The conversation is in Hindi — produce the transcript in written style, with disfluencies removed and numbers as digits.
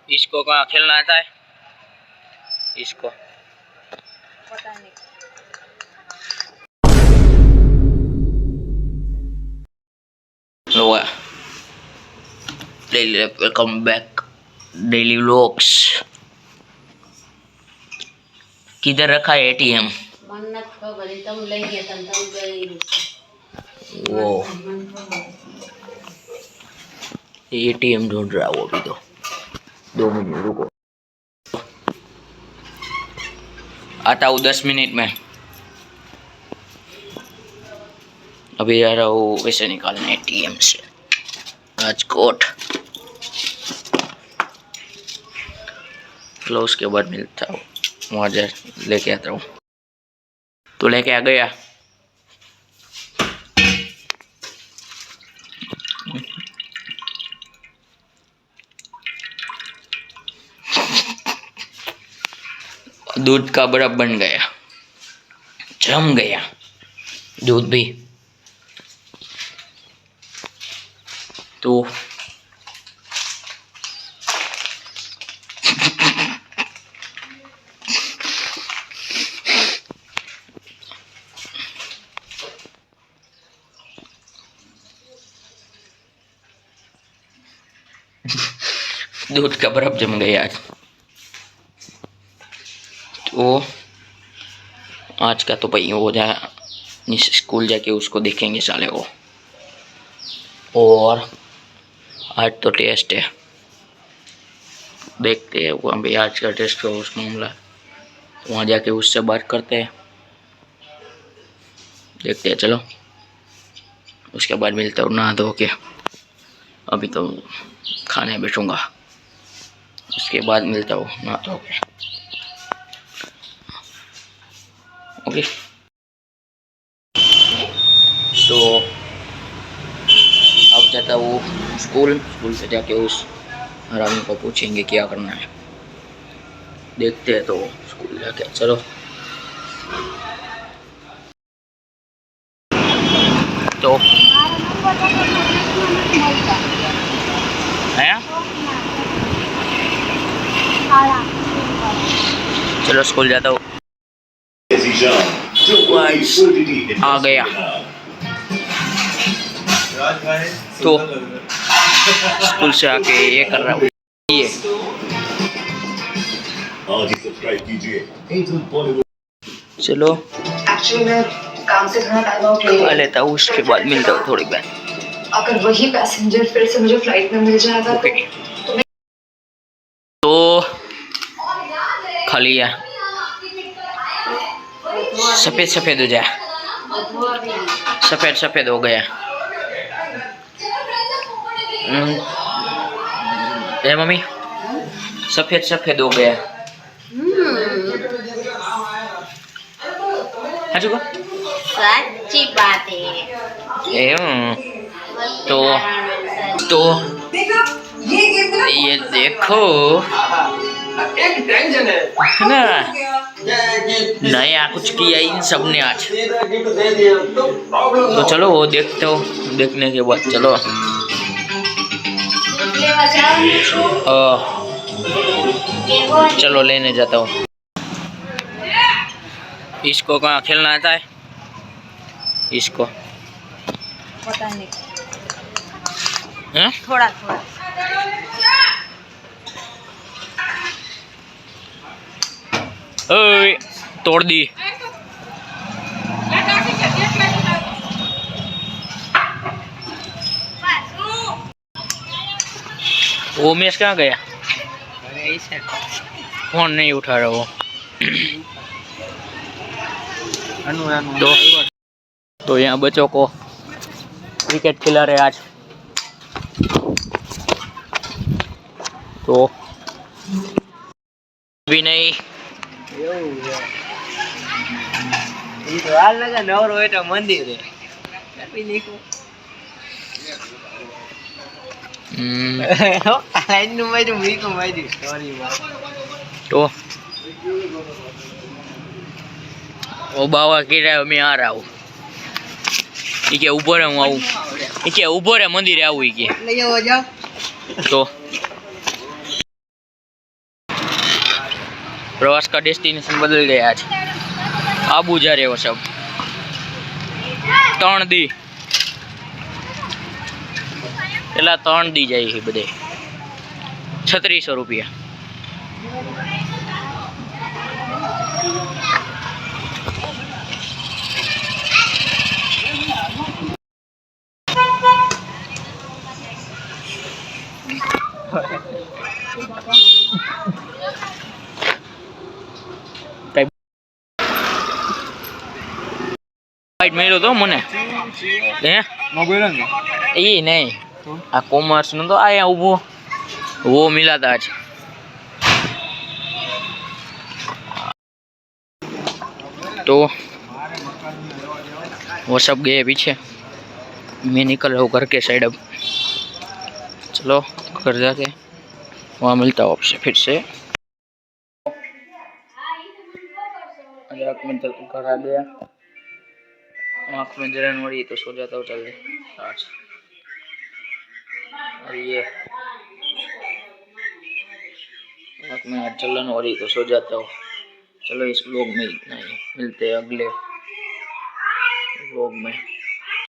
इसको कहाँ खेलना आता है? इसको पता नहीं। Daily welcome back daily vlogs. किधर रखा है एटीएम? वो एटीएम ढूंढ रहा वो अभी तो 2 मिनट रुको, आता हूँ 10 मिनट में। अभी आ रहा हूँ पैसे निकालने एटीएम से राजकोट। चलो उसके बाद मिलता हूँ, वहाँ जा लेके आता हूँ। तो लेके आ गया। दूध का बर्फ बन गया, जम गया दूध भी। तो दूध का बर्फ जम गया आज। तो आज का तो भाई हो जाए, स्कूल जाके उसको देखेंगे साले को। और आज तो टेस्ट है, देखते हैं वो अभी आज का टेस्ट का उस मामला, तो वहाँ जाके उससे बात करते हैं, देखते हैं। चलो उसके बाद मिलता हूँ नहा धो के। अभी तो खाने बैठूंगा, उसके बाद मिलता हूँ नहा धो के। ओके, तो अब जाता हूँ स्कूल से जाके उस हरामी को पूछेंगे क्या करना है, देखते हैं। तो स्कूल जाके चलो। तो है चलो स्कूल जाता हूँ। आ गया तो स्कूल से आके ये कर रहा हूँ, ये चलो काम से थोड़ा टाइम आउट खा लेता हूँ, उसके बाद मिलता हूँ थोड़ी बार। अगर वही पैसेंजर फिर से मुझे फ्लाइट में मिल जाएगा तो खा लिया, सफेद सफेद हो जाए, सफेद सफेद हो गया। ए मम्मी सफेद सफेद हो गया। सच्ची बात है। तो ये देखो है ना, नया कुछ किया इन सब ने आज। तो चलो वो देखते हो, देखने के बाद चलो चलो लेने जाता हूँ। इसको कहाँ खेलना आता है? इसको पता नहीं, है? थोड़ा थोड़ा। ओए तोड़ दी। वो मेस कहाँ गया? फोन नहीं उठा रहा वो। तो यहाँ बच्चों को क्रिकेट खिला रहे आज। तो भी नहीं मंदिर तो वो बाबा कह रहा है मैं आ रहा हूँ, ये ऊपर है, હું આવું ये ऊपर है मंदिर आવું ये तो प्रवास का डेस्टिनेशन बदल गया आज आबू जा रहे हो सब 3 दी પેલા 3 દી જાય છે બધે 3600 રૂપિયા फाइट मेलो तो मने हैं નો બોલ્યો ને ये नहीं आ कॉमर्स नो तो आया उभो वो मिला था आज तो वो सब गए पीछे मैं निकल रहा हूँ घर के साइड अब चलो घर जाके वहाँ मिलता हूँ आपसे फिर से घर आ गया आँख में जलन हो रही तो सो जाता हूँ जल्दी आज और ये आँख में जलन हो रही तो सो जाता हूँ चलो इस व्लॉग में इतना ही मिलते हैं अगले व्लॉग में